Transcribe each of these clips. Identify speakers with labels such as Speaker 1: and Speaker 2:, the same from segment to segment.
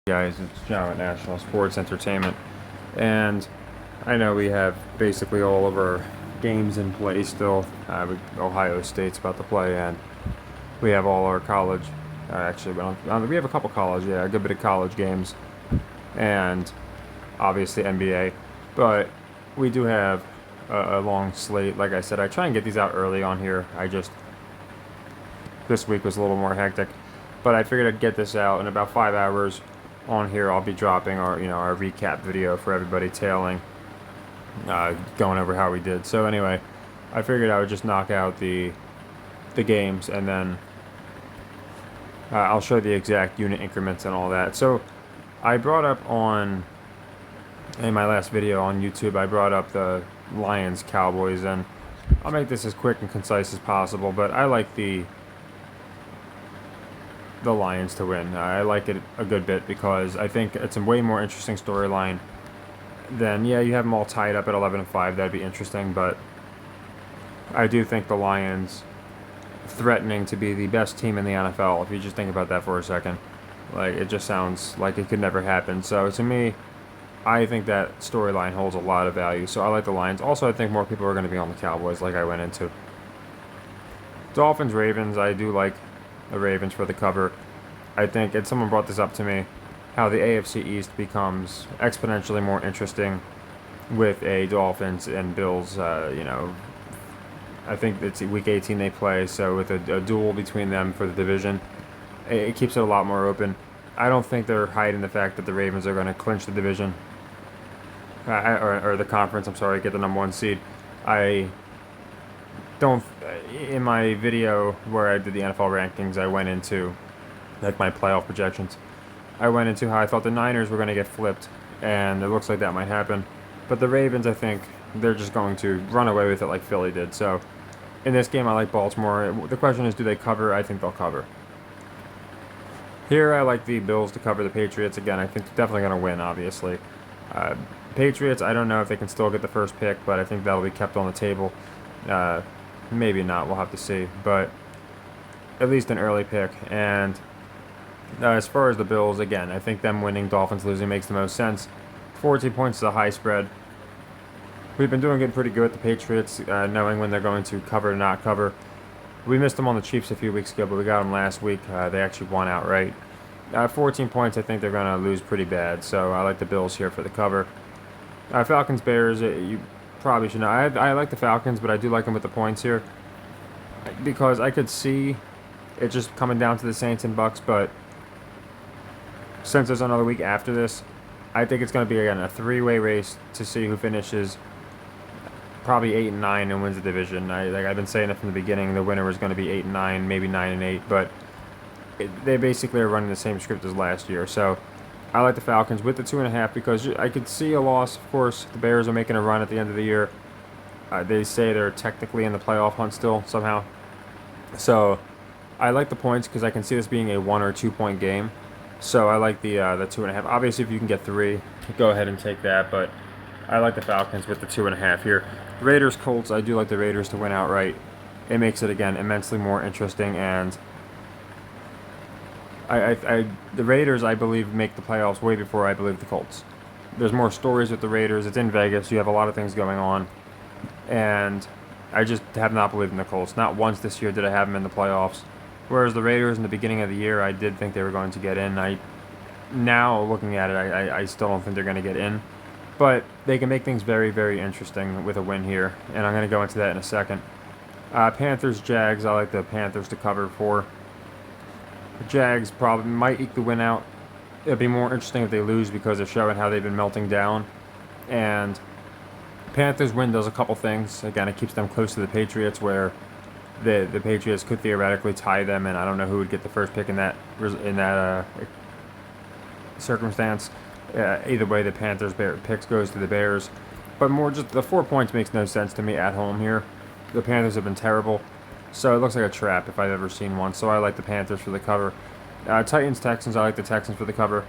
Speaker 1: Guys, it's John at National Sports Entertainment, and I know we have basically all of our games in play still. Ohio State's about to play, and we have all our college. Actually, we have a couple college, yeah, a good bit of college games, and obviously NBA. But we do have a long slate. Like I said, I try and get these out early on here. This week was a little more hectic, but I figured I'd get this out in about 5 hours. On here, I'll be dropping our recap video for everybody tailing, going over how we did. So anyway, I figured I would just knock out the games, and then I'll show the exact unit increments and all that. So I brought up in my last video on YouTube, I brought up the Lions Cowboys, and I'll make this as quick and concise as possible. But I like the Lions to win. I like it a good bit because I think it's a way more interesting storyline than, yeah, you have them all tied up at 11-5. That'd be interesting, but I do think the Lions threatening to be the best team in the NFL. If you just think about that for a second, like, it just sounds like it could never happen. So to me, I think that storyline holds a lot of value. So I like the Lions. Also, I think more people are going to be on the Cowboys, like I went into. Dolphins, Ravens. I do like the Ravens for the cover. I think, and someone brought this up to me, how the AFC East becomes exponentially more interesting with a Dolphins and Bills. I think it's week 18 they play, so with a duel between them for the division, it keeps it a lot more open. I don't think they're hiding the fact that the Ravens are going to clinch the division, or the conference. I'm sorry, get the #1 seed. I don't. In my video where I did the NFL rankings, I went into like my playoff projections. I went into how I thought the Niners were going to get flipped, and it looks like that might happen. But the Ravens, I think they're just going to run away with it like Philly did. So in this game, I like Baltimore. The question is, do they cover? I think they'll cover. Here, I like the Bills to cover the Patriots. Again, I think they're definitely going to win, obviously. Patriots, I don't know if they can still get the first pick, but I think that'll be kept on the table. Maybe not, we'll have to see. But at least an early pick. And as far as the Bills, again, I think them winning, Dolphins losing makes the most sense. 14 points is a high spread. We've been doing it pretty good with the Patriots, knowing when they're going to cover or not cover. We missed them on the Chiefs a few weeks ago, but we got them last week. They actually won outright. 14 points, I think they're going to lose pretty bad. So I like the Bills here for the cover. Falcons, Bears, you probably should know. I like the Falcons, but I do like them with the points here, because I could see it just coming down to the Saints and Bucks. But since there's another week after this, I think it's going to be, again, a three-way race to see who finishes probably 8-9 and wins the division. I've been saying it from the beginning. The winner was going to be 8-9, maybe 9-8, but they basically are running the same script as last year. So I like the Falcons with the 2.5 because I could see a loss. Of course, the Bears are making a run at the end of the year. They say they're technically in the playoff hunt still somehow. So I like the points because I can see this being a 1 or 2 point game. So I like the 2.5. Obviously, if you can get 3, go ahead and take that. But I like the Falcons with the 2.5 here. Raiders, Colts. I do like the Raiders to win outright. It makes it, again, immensely more interesting, and the Raiders, I believe, make the playoffs way before I believe the Colts. There's more stories with the Raiders. It's in Vegas. You have a lot of things going on. And I just have not believed in the Colts. Not once this year did I have them in the playoffs. Whereas the Raiders in the beginning of the year, I did think they were going to get in. Now, looking at it, I still don't think they're going to get in. But they can make things very, very interesting with a win here. And I'm going to go into that in a second. Panthers, Jags. I like the Panthers to cover 4. The Jags probably might eke the win out. It'll be more interesting if they lose because they're showing how they've been melting down. And Panthers win does a couple things. Again, it keeps them close to the Patriots, where the Patriots could theoretically tie them, and I don't know who would get the first pick in that circumstance. Either way, the Panthers picks goes to the Bears. But more just the 4 points makes no sense to me at home here. The Panthers have been terrible. So it looks like a trap if I've ever seen one. So I like the Panthers for the cover. Titans, Texans, I like the Texans for the cover.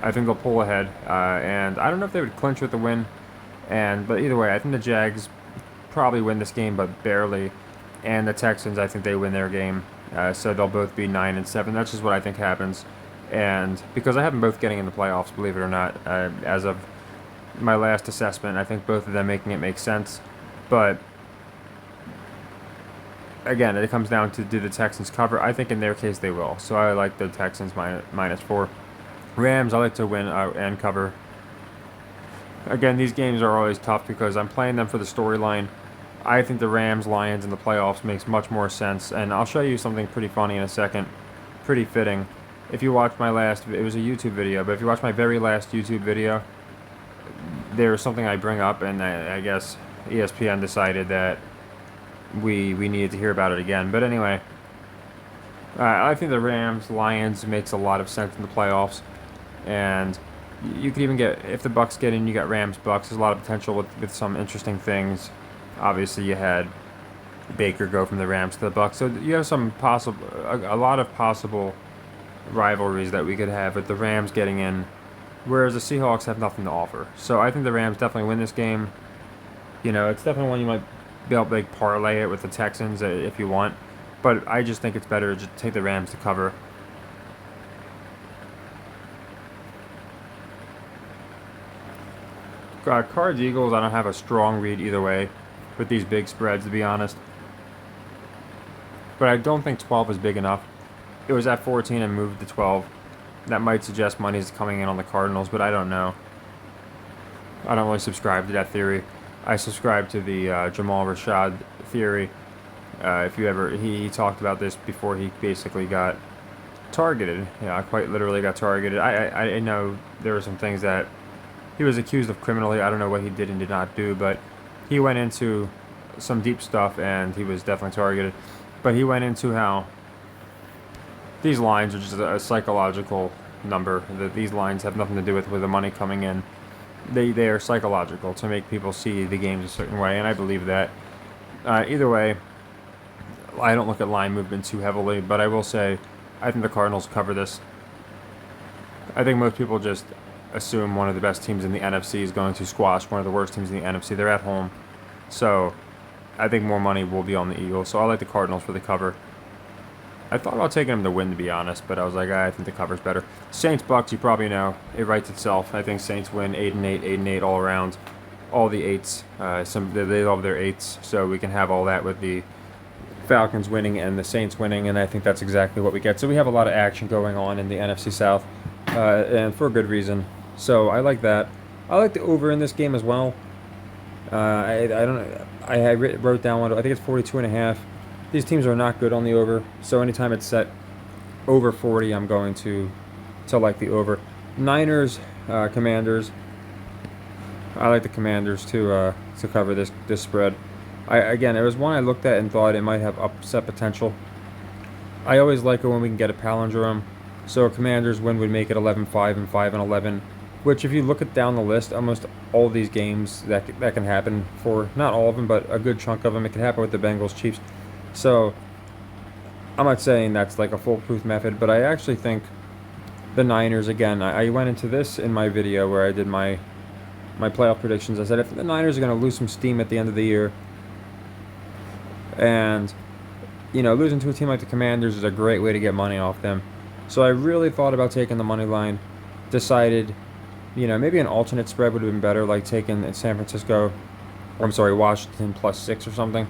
Speaker 1: I think they'll pull ahead. And I don't know if they would clinch with the win. But either way, I think the Jags probably win this game, but barely. And the Texans, I think they win their game. So they'll both be 9-7. That's just what I think happens. And because I have them both getting in the playoffs, believe it or not, as of my last assessment, I think both of them making it make sense. But again, it comes down to, do the Texans cover? I think in their case they will. So I like the Texans -4. Rams, I like to win and cover. Again, these games are always tough because I'm playing them for the storyline. I think the Rams-Lions in the playoffs makes much more sense, and I'll show you something pretty funny in a second, pretty fitting. If you watch my last, it was a YouTube video, but if you watch my very last YouTube video, there was something I bring up, and I guess ESPN decided that we needed to hear about it again. But anyway, I think the Rams-Lions makes a lot of sense in the playoffs, and you could even get, if the Bucks get in, you got Rams-Bucks. There's a lot of potential with some interesting things. Obviously, you had Baker go from the Rams to the Bucks, so you have some possible, a lot of possible rivalries that we could have with the Rams getting in, whereas the Seahawks have nothing to offer. So I think the Rams definitely win this game. You know, it's definitely one you might be able to like parlay it with the Texans if you want, but I just think it's better to just take the Rams to cover. Cards Eagles, I don't have a strong read either way with these big spreads, to be honest. But I don't think 12 is big enough. It was at 14 and moved to 12. That might suggest money's coming in on the Cardinals, but I don't know. I don't really subscribe to that theory. I subscribe to the Jamal Rashad theory. If you ever, he talked about this before he basically got targeted. Yeah, quite literally got targeted. I know there were some things that he was accused of criminally. I don't know what he did and did not do, but he went into some deep stuff, and he was definitely targeted. But he went into how these lines are just a psychological number. That these lines have nothing to do with the money coming in. They are psychological to make people see the games a certain way, and I believe that. Either way, I don't look at line movement too heavily, but I will say I think the Cardinals cover this. I think most people just assume one of the best teams in the NFC is going to squash one of the worst teams in the NFC. They're at home. So I think more money will be on the Eagles. So I like the Cardinals for the cover. I thought about taking them to win, to be honest, but I was like, I think the cover's better. Saints-Bucks, you probably know. It writes itself. I think Saints win 8-8, 8-8 all around. All the 8s. They love their 8s, so we can have all that with the Falcons winning and the Saints winning, and I think that's exactly what we get. So we have a lot of action going on in the NFC South, and for a good reason. So I like that. I like the over in this game as well. I don't. I wrote down one. I think it's 42.5. These teams are not good on the over. So anytime it's set over 40, I'm going to like the over. Niners, Commanders. I like the Commanders to cover this spread. Again, it was one I looked at and thought it might have upset potential. I always like it when we can get a palindrome. So a Commanders win would make it 11-5 and 5-11. Which, if you look at down the list, almost all of these games that can happen for, not all of them, but a good chunk of them. It can happen with the Bengals, Chiefs. So I'm not saying that's like a foolproof method, but I actually think the Niners, again, I went into this in my video where I did my playoff predictions. I said if the Niners are going to lose some steam at the end of the year, and losing to a team like the Commanders is a great way to get money off them. So I really thought about taking the money line. Decided, maybe an alternate spread would have been better, like taking Washington +6 or something.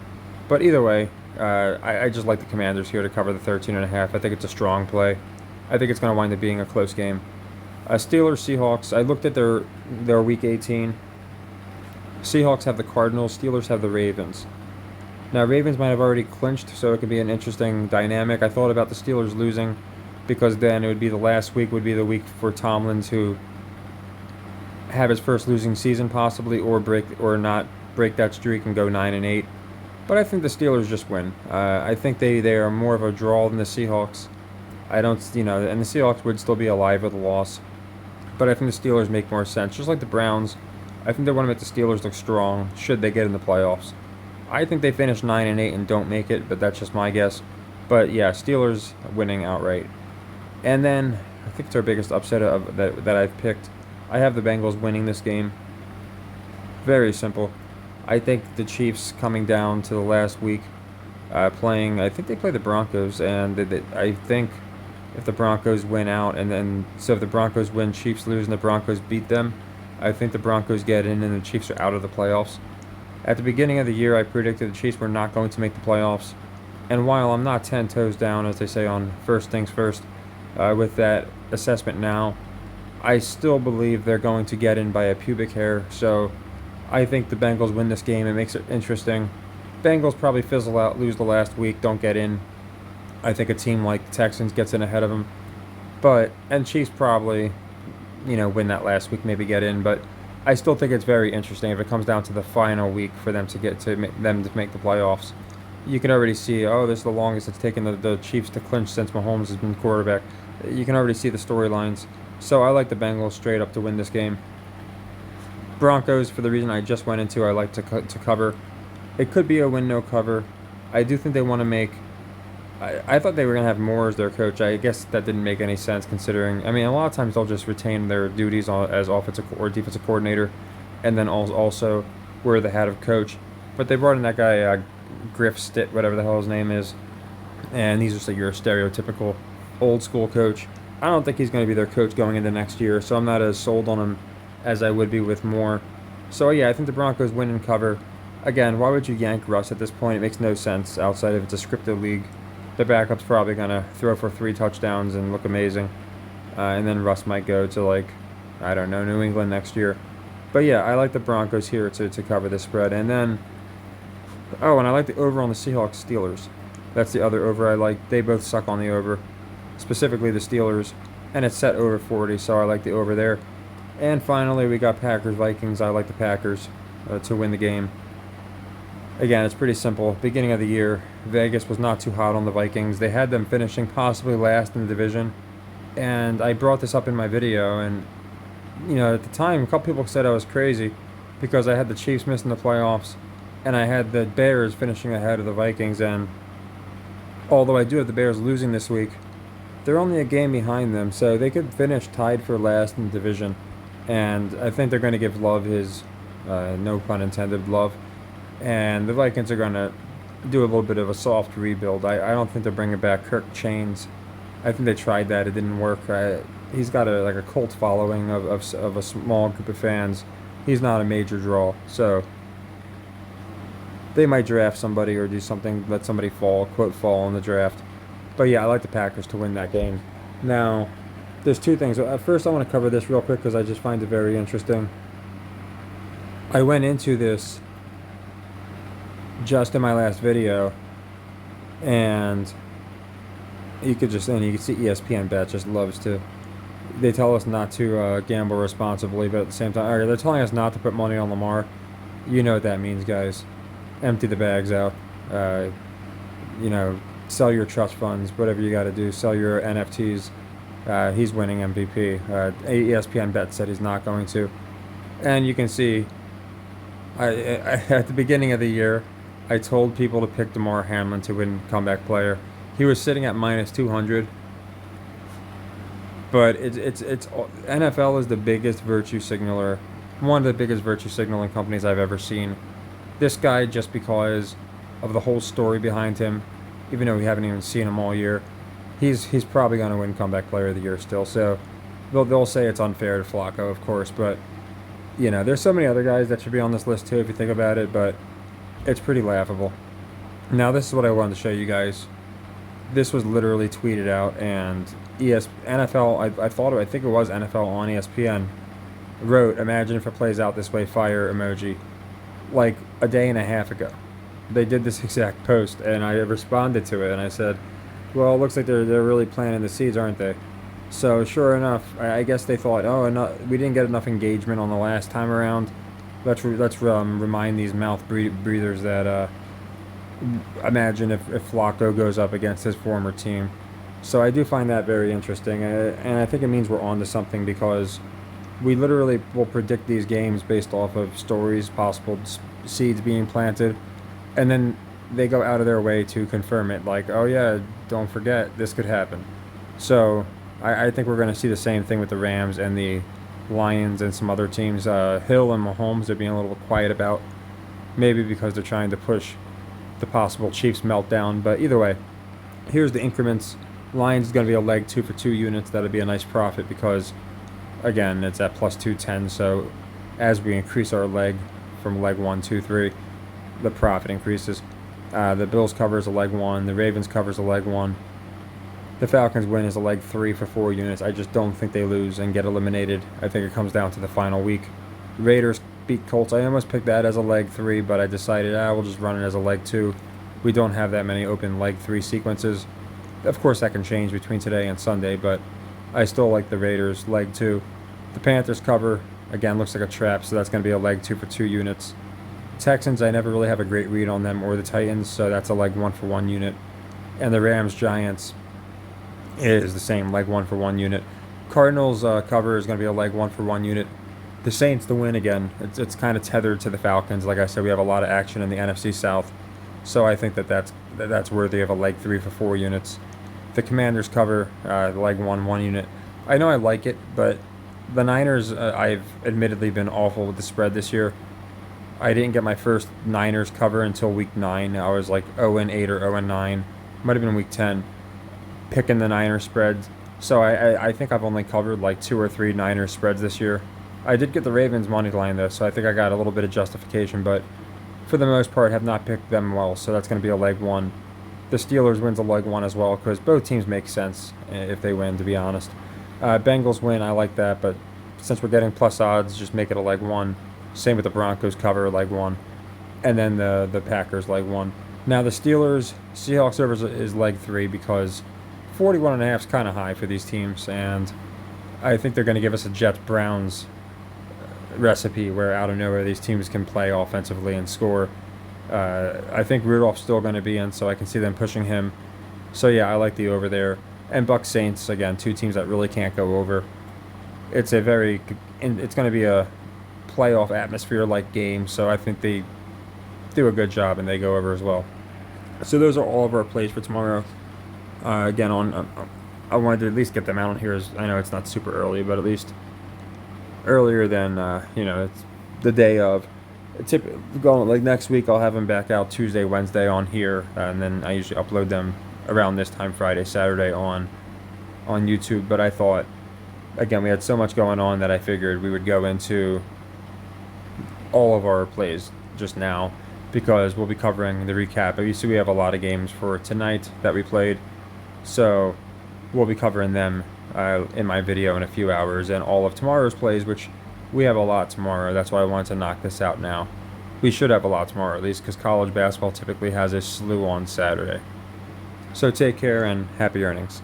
Speaker 1: But either way, I just like the Commanders here to cover the 13.5. I think it's a strong play. I think it's going to wind up being a close game. Steelers, Seahawks. I looked at their Week 18. Seahawks have the Cardinals. Steelers have the Ravens. Now, Ravens might have already clinched, so it could be an interesting dynamic. I thought about the Steelers losing, because then it would be the last week would be the week for Tomlin to have his first losing season possibly, or not break that streak and go 9-8. But I think the Steelers just win. I think they are more of a draw than the Seahawks. I don't, and the Seahawks would still be alive with a loss. But I think the Steelers make more sense. Just like the Browns, I think they want to make the Steelers look strong should they get in the playoffs. I think they finish 9-8 and don't make it, but that's just my guess. But yeah, Steelers winning outright. And then I think it's our biggest upset that I've picked. I have the Bengals winning this game. Very simple. I think the Chiefs coming down to the last week, playing. I think they play the Broncos, and I think if the Broncos win out, and then so if the Broncos win, Chiefs lose, and the Broncos beat them, I think the Broncos get in, and the Chiefs are out of the playoffs. At the beginning of the year, I predicted the Chiefs were not going to make the playoffs, and while I'm not 10 toes down, as they say on First Things First, with that assessment now, I still believe they're going to get in by a pubic hair. So I think the Bengals win this game. It makes it interesting. Bengals probably fizzle out, lose the last week, don't get in. I think a team like the Texans gets in ahead of them. And Chiefs probably, win that last week, maybe get in. But I still think it's very interesting if it comes down to the final week for them to make the playoffs. You can already see, this is the longest it's taken the Chiefs to clinch since Mahomes has been quarterback. You can already see the storylines. So I like the Bengals straight up to win this game. Broncos, for the reason I just went into, I like to cover. It could be a win, no cover. I do think they want to make... I thought they were going to have Moore as their coach. I guess that didn't make any sense considering... a lot of times they'll just retain their duties as offensive or defensive coordinator and then also wear the hat of coach. But they brought in that guy, Griff Stitt, whatever the hell his name is. And he's just your stereotypical old school coach. I don't think he's going to be their coach going into next year, so I'm not as sold on him as I would be with Moore. So yeah, I think the Broncos win and cover. Again, why would you yank Russ at this point? It makes no sense outside of it's a scripted league. The backup's probably going to throw for 3 touchdowns and look amazing. And then Russ might go to, New England next year. But yeah, I like the Broncos here to cover the spread. And then, and I like the over on the Seahawks-Steelers. That's the other over I like. They both suck on the over, specifically the Steelers. And it's set over 40, so I like the over there. And finally, we got Packers-Vikings. I like the Packers to win the game. Again, it's pretty simple. Beginning of the year, Vegas was not too hot on the Vikings. They had them finishing possibly last in the division. And I brought this up in my video, and, at the time, a couple people said I was crazy because I had the Chiefs missing the playoffs, and I had the Bears finishing ahead of the Vikings. And although I do have the Bears losing this week, they're only a game behind them, so they could finish tied for last in the division. And I think they're going to give Love his, no pun intended, love. And the Vikings are going to do a little bit of a soft rebuild. I don't think they're bringing back Kirk Chains. I think they tried that. It didn't work. He's got a cult following of a small group of fans. He's not a major draw. So they might draft somebody or do something, let somebody fall in the draft. But yeah, I like the Packers to win that game. Now, there's 2 things. First, I want to cover this real quick because I just find it very interesting. I went into this just in my last video, and you can see ESPN Bet just loves to. They tell us not to gamble responsibly, but at the same time, they're telling us not to put money on Lamar. You know what that means, guys. Empty the bags out. Sell your trust funds, whatever you got to do. Sell your NFTs. He's winning MVP. ESPN Bet said he's not going to. And you can see, at the beginning of the year, I told people to pick DeMar Hamlin to win comeback player. He was sitting at minus 200. But it's NFL is the biggest virtue signaler, one of the biggest virtue signaling companies I've ever seen. This guy, just because of the whole story behind him, even though we haven't even seen him all year, he's probably going to win comeback player of the year still. So they'll say it's unfair to Flacco, of course, but there's so many other guys that should be on this list too if you think about it, but it's pretty laughable. Now, this is what I wanted to show you guys. This was literally tweeted out, and NFL, I think it was NFL on ESPN, wrote, "Imagine if it plays out this way, fire emoji," like a day and a half ago. They did this exact post, and I responded to it, and I said, well, it looks like they're really planting the seeds, aren't they? So sure enough, I guess they thought, we didn't get enough engagement on the last time around. Let's remind these mouth breathers that imagine if Flacco goes up against his former team. So I do find that very interesting, and I think it means we're on to something because we literally will predict these games based off of stories, possible seeds being planted, and then they go out of their way to confirm it, like, oh yeah, don't forget, this could happen. So I think we're going to see the same thing with the Rams and the Lions and some other teams. Hill and Mahomes are being a little quiet about, maybe because they're trying to push the possible Chiefs meltdown. But either way, here's the increments Lions is going to be a leg 2 for 2 units. That'll be a nice profit because, again, it's at plus 210. So as we increase our leg from leg 1, 2, 3, the profit increases. The Bills covers a leg 1. The Ravens covers a leg 1. The Falcons win is a leg 3 for 4 units. I just don't think they lose and get eliminated. I think it comes down to the final week. Raiders beat Colts. I almost picked that as a leg 3, but I decided we'll just run it as a leg 2. We don't have that many open leg 3 sequences. Of course, that can change between today and Sunday, but I still like the Raiders leg 2. The Panthers cover. Again, looks like a trap, so that's going to be a leg 2 for 2 units. Texans, I never really have a great read on them, or the Titans, so that's a leg 1 for 1 unit. And the Rams, Giants is the same, leg 1 for 1 unit. Cardinals cover is going to be a leg 1 for 1 unit. The Saints to win again. It's kind of tethered to the Falcons. Like I said, we have a lot of action in the NFC South, so I think that's worthy of a leg 3 for 4 units. The Commanders cover leg 1, 1 unit. I know I like it, but the Niners, I've admittedly been awful with the spread this year. I didn't get my first Niners cover until week 9. I was like 0-8 or 0-9. Might have been week 10. Picking the Niners spreads. So I think I've only covered like 2 or 3 Niners spreads this year. I did get the Ravens money line though, so I think I got a little bit of justification, but for the most part have not picked them well, so that's going to be a leg 1. The Steelers wins a leg 1 as well, because both teams make sense if they win, to be honest. Bengals win, I like that, but since we're getting plus odds, just make it a leg 1. Same with the Broncos cover, leg 1. And then the Packers, leg 1. Now the Seahawks over is leg 3 because 41.5 is kind of high for these teams, and I think they're going to give us a Jets-Browns recipe where out of nowhere these teams can play offensively and score. I think Rudolph's still going to be in, so I can see them pushing him. So yeah, I like the over there. And Bucs Saints, again, 2 teams that really can't go over. It's going to be a playoff atmosphere-like game, so I think they do a good job and they go over as well. So those are all of our plays for tomorrow. Again, I wanted to at least get them out on here. I know it's not super early, but at least earlier than it's the day of. Going like next week, I'll have them back out Tuesday, Wednesday on here, and then I usually upload them around this time, Friday, Saturday on YouTube. But I thought, again, we had so much going on that I figured we would go into all of our plays just now, because we'll be covering the recap. Obviously, we have a lot of games for tonight that we played, so we'll be covering them in my video in a few hours, and all of tomorrow's plays, which we have a lot tomorrow. That's why I wanted to knock this out now. We should have a lot tomorrow, at least, because college basketball typically has a slew on Saturday. So take care and happy earnings.